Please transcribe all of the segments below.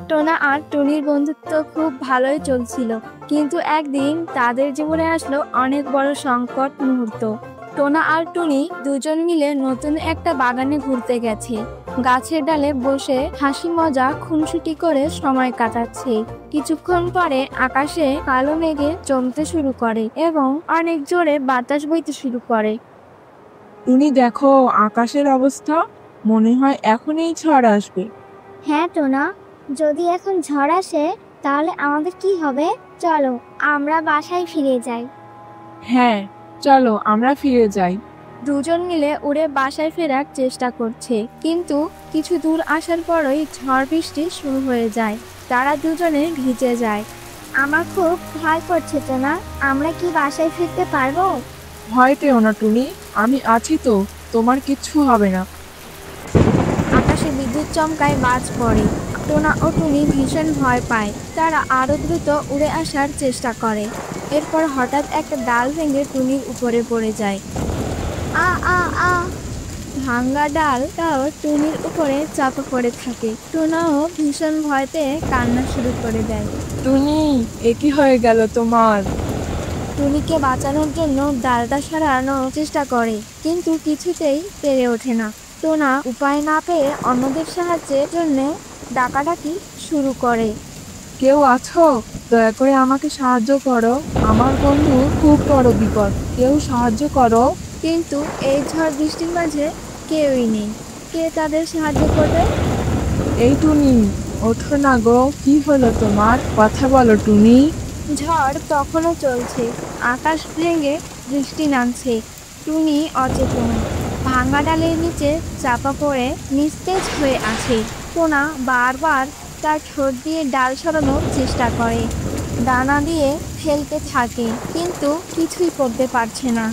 টোনা আর টুনির বন্ধুত্ব খুব ভালোই চলছিল, কিন্তু একদিন তাদের জীবনে আসলো অনেক বড় সংকট মুহূর্ত। টোনা আর টুনি দুজন মিলে নতুন একটা বাগানে ঘুরতে গেছে। গাছের ডালে বসে হাসি মজা খুনসুটি করে সময় কাটাচ্ছে। কিছুক্ষণ পরে আকাশে কালো মেঘে জমতে শুরু করে এবং অনেক জোরে বাতাস বইতে শুরু করে। টুনি, দেখো আকাশের অবস্থা, মনে হয় এখনই ঝড় আসবে। হ্যাঁ টোনা, যদি এখন ঝড় আসে তাহলে আমাদের কি হবে? চলো আমরা বাসায় ফিরে যাই। হ্যাঁ, চলো আমরা ফিরে যাই। দুজন মিলে উড়ে বাসায় ফেরার চেষ্টা করছে, কিন্তু কিছু দূর আসার পরই ঝড় বৃষ্টি শুরু হয়ে যায়। তারা দুজনে ভিজে যায়। আমার খুব ভয় করছে টোনা, আমরা কি বাসায় ফিরতে পারবো? ভয় পেও না টুনি, আমি আছি তো, তোমার কিচ্ছু হবে না। আকাশে বিদ্যুৎ চমকায়, বাজ পড়ে। টোনা ও টুনি ভীষণ ভয় পায়। তারা আরো দ্রুত উড়ে আসার চেষ্টা করে। এরপর হঠাৎ একটা ডাল ভেঙে টুনির উপরে পড়ে যায়। আ আ আ ভাঙ্গা ডালটাও টুনির উপরে চাপা পড়ে থাকে। টোনাও ভীষণ ভয় পেয়ে কান্না শুরু করে দেয়। টুনি, এ কি হয়ে গেল তোমার? টুনিকে বাঁচানোর জন্য ডালটা সরানোর চেষ্টা করে, কিন্তু কিছুতেই পেরে ওঠে না। টোনা উপায় না পেয়ে অন্যদের সাহায্যের জন্য ডাকাডাকি শুরু করে। কেউ আছো? দয়া করে আমাকে সাহায্য করো, আমার বন্ধু খুব বড় বিপদ, কেউ সাহায্য করো। কিন্তু এই ঝড় বৃষ্টির মাঝে কেউই নেই। কে তাদের সাহায্য করবে? এই টুনি, ওঠো না গো, কি হলো তোমার? কথা বলো টুনি। ঝড় তখনও চলছে, আকাশ ভেঙে বৃষ্টি নামছে। টুনি অচেতন, ভাঙা ডালের নিচে চাপা পড়ে নিস্তেজ হয়ে আছে। টোনা বারবার তার ঠোঁট দিয়ে ডাল সরানোর চেষ্টা করে, ডানা দিয়ে ফেলতে থাকে, কিন্তু কিছুই করতে পারছে না।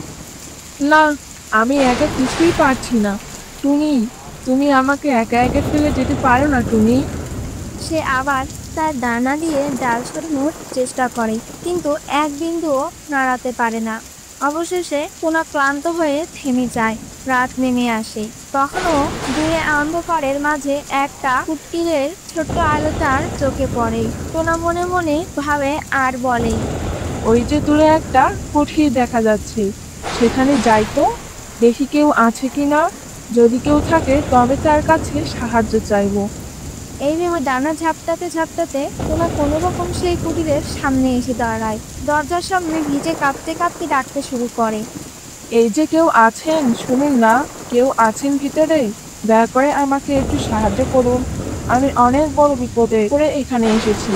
না, আমি একা কিছুই পারছি না। টুনি, তুমি আমাকে একা একা ফেলে যেতে পারো না টুনি। সে আবার তার ডানা দিয়ে ডাল সরানোর চেষ্টা করে, কিন্তু এক বিন্দুও নাড়াতে পারে না। অবশেষে টোনা ক্লান্ত হয়ে থেমে যায়। রাত নেমে আসে। তখনও দূরে অন্ধকারের মাঝে একটা কুটকিলের ছোট্ট আলো তার চোখে পড়ে। টোনা মনে মনে ভাবে আর বলে, ওই যে দূরে একটা কুঠির দেখা যাচ্ছে, সেখানে যাই তো, দেখি কেউ আছে কিনা। যদি কেউ থাকে তবে তার কাছে সাহায্য চাইবো। এই ভেবে ডানা ঝাপটাতে ঝাপটাতে টোনা কোনো রকম সেই কুটিরের সামনে এসে দাঁড়ায়। দরজার সামনে ভিজে কাঁপতে কাঁপতে ডাকতে শুরু করে। এই যে কেউ আছেন, শুনুন না, কেউ আছেন ভিতরে? দয়া করে আমাকে একটু সাহায্য করুন, আমি অনেক বড় বিপদে পড়ে এখানে এসেছি।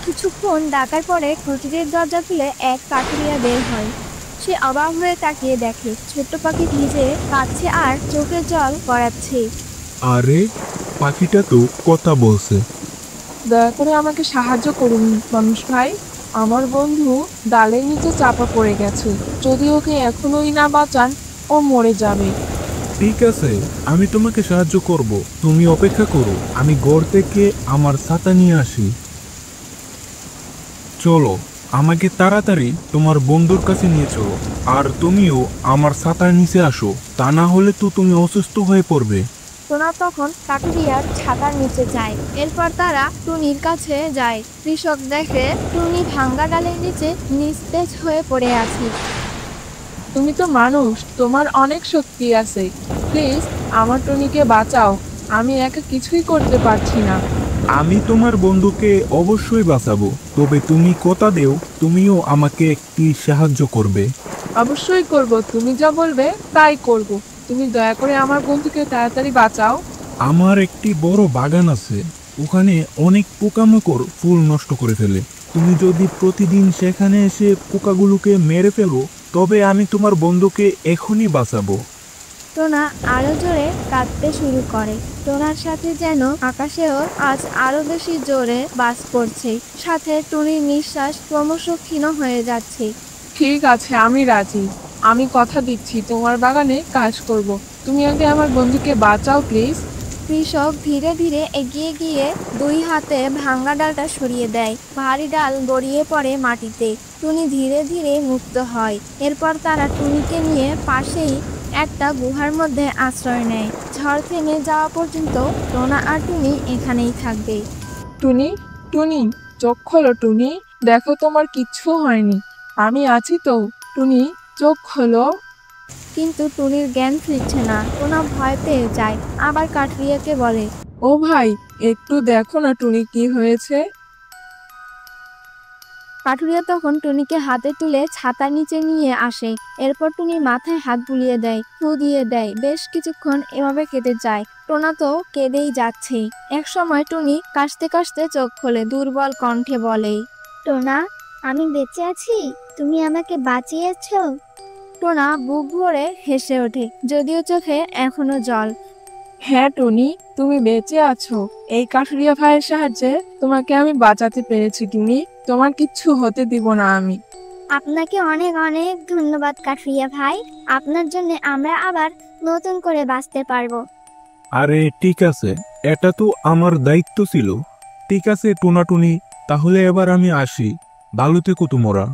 কিছুক্ষণ ডাকার পরে কুটিরের দরজা খুলে এক কাঠুরিয়া বের হয়। সে অবাক হয়ে তাকিয়ে দেখে ছোট্ট পাখি ভিজে কাঁদছে আর চোখের জল গড়াচ্ছে। আরে, পাখিটা তো কথা বলছে। দয়া করে আমাকে সাহায্য করুন মানুষ ভাই, আমার বন্ধু ডালের নিচে চাপা পড়ে গেছে, যদি ওকে এখনোই না বাঁচান ও মরে যাবে। ঠিক আছে, আমি তোমাকে সাহায্য করব, তুমি অপেক্ষা করো, আমি ঘর থেকে আমার ছাতা নিয়ে আসি। চলো, আমাকে তাড়াতাড়ি তোমার বন্ধুর কাছে নিয়ে চলো, আর তুমিও আমার ছাতার নিচে আসো, তা না হলে তো তুমি অসুস্থ হয়ে পড়বে। টোনা তখন কাঠুরিয়ার ছাতার নিচে যায়। এরপর তারা টুনির কাছে যায়। কৃষক দেখে টুনি ভাঙ্গা ডালের নিচে নিস্তেজ হয়ে পড়ে আছে। তুমি তো মানুষ, তোমার অনেক শক্তি আছে, প্লিজ আমার টুনিকে বাঁচাও, আমি একা কিছুই করতে পারছি না। আমি তোমার বন্ধুকে অবশ্যই বাঁচাবো, তবে তুমি কথা দেও তুমিও আমাকে একটি সাহায্য করবে। অবশ্যই করব, তুমি যা বলবে তাই করব। তুমি দয়া করে আমার বন্ধুকে তাড়াতাড়ি বাঁচাও। আমার একটি বড় বাগান আছে, ওখানে অনেক পোকামাকড় ফুল নষ্ট করে ফেলে। তুমি যদি প্রতিদিন সেখানে এসে পোকাগুলোকে মেরে ফেলো, তবে আমি তোমার বন্ধুকে এখনই বাঁচাবো। টোনা আরো জোরে কাঁদতে শুরু করে। টোনার সাথে যেন আকাশেও আজ আরো বেশি জোরে বাজ পড়ছে, সাথে টুনির নিঃশ্বাস ক্রমশ ক্ষীণ হয়ে যাচ্ছে। ঠিক আছে, আমি রাজি, আমি কথা দিচ্ছি তোমার বাগানে কাজ করব। তুমি আগে আমার বন্ধুকে বাঁচাও প্লিজ। কৃষক ধীরে ধীরে এগিয়ে গিয়ে দুই হাতে ভাঙ্গা ডালটা সরিয়ে দেয়। ভারী ডাল গড়িয়ে পড়ে মাটিতে। টুনি ধীরে ধীরে মুক্ত হয়। এরপর তারা টুনিকে নিয়ে পাশেই একটা গুহার মধ্যে আশ্রয় নেয়। ঝড় থেমে যাওয়া পর্যন্ত টোনা আর টুনি এখানেই থাকবে। টুনি, টুনি, চোখ খোলো টুনি, দেখো তোমার কিচ্ছু হয়নি, আমি আছি তো। টুনি, চোখ খোলো। কিন্তু টুনির জ্ঞান ফিরছে না। টোনা ভয় পেয়ে যায়, আবার কাঠুরিয়াকে বলে। ও ভাই, একটু দেখো না টুনি কি হয়েছে। কাঠুরিয়া তখন টুনিকে হাতে তুলে ছাতার নিচে নিয়ে আসে। এরপর টুনির মাথায় হাত বুলিয়ে দেয়, ফু দিয়ে দেয়। বেশ কিছুক্ষণ এভাবে কেটে যায়। টোনা তো কেঁদেই যাচ্ছে। এক সময় টুনি কাশতে কাশতে চোখ খোলে, দুর্বল কণ্ঠে বলে। টোনা, আমি বেঁচে আছি, তুমি আমাকে বাঁচিয়েছো। টোনা বুক ভরে হেসে ওঠে, যদিও চোখে এখনো জল। হ্যাঁ টুনি, তুমি বেঁচে আছো, এই কাঠুরিয়া ভাইয়ের সাহায্যে তোমাকে আমি বাঁচাতে পেরেছি টুনি, তোমার কিচ্ছু হতে দিব না আমি। আপনাকে অনেক অনেক ধন্যবাদ কাঠুরিয়া ভাই, আপনার জন্য আমরা আবার নতুন করে বাঁচতে পারবো। আরে ঠিক আছে, এটা তো আমার দায়িত্ব ছিল। ঠিক আছে টুনাটুনি, তাহলে এবার আমি আসি। ভালো থেকো তোমরা।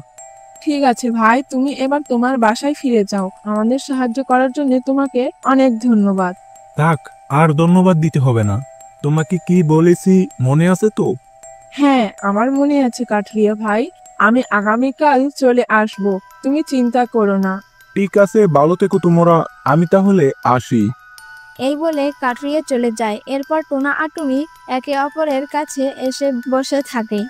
ঠিক আছে ভাই, তুমি এবার তোমার বাসায় ফিরে যাও, আমাদের সাহায্য করার জন্য তোমাকে অনেক ধন্যবাদ। থাক, আর ধন্যবাদ দিতে হবে না। তোমাকে কি বলেছি মনে আছে তো? হ্যাঁ, আমার মনে আছে কাঠুরিয়া ভাই, আমি আগামীকাল চলে আসব, তুমি চিন্তা করো না। ঠিক আছে, ভালো থেকো তোমরা, আমি তাহলে আসি। এই বলে কাঠুরিয়া চলে যায়। এরপর টোনা আর টুনি একে অপরের কাছে এসে বসে থাকে।